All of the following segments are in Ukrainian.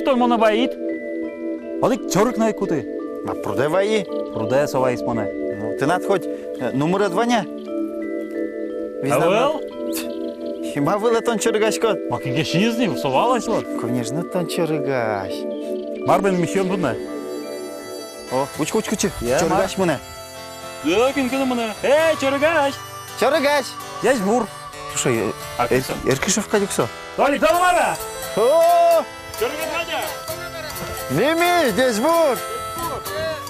той мене баїть. Оdik çörük ne kuti? А продавай. Продає совайс мене. Ну, ти над хоть номера дваня. Авел? Хіба вили тон черегашко? Макиге шизнив, совалась вот. Конечно, тон черегаш. Бар benim işim bu ne? О, кучку. Я, Черегаш мене. Yok imkanı mı ne? Hey çörügaş. Черегаш. Geç vur. Слушай, Еркишев кадюксо. Tolik tamam ara. О, Çörügaş hadi. Мими, здесь вот.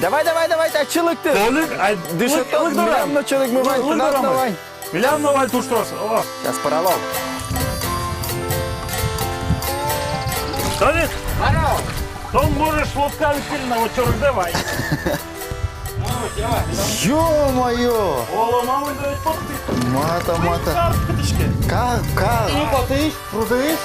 Давай, так чылык ты. Tolik, ay Дышатон, миллион человек мы вань, давай. Bilen noval tuşturas. Oh. Сейчас порвал. Tolik. Son можешь лодка сильно вот çörük давай. Ё-моё! Oğlum ama da pottu. Мата. Карточки. Как? Ну потыш, продыш.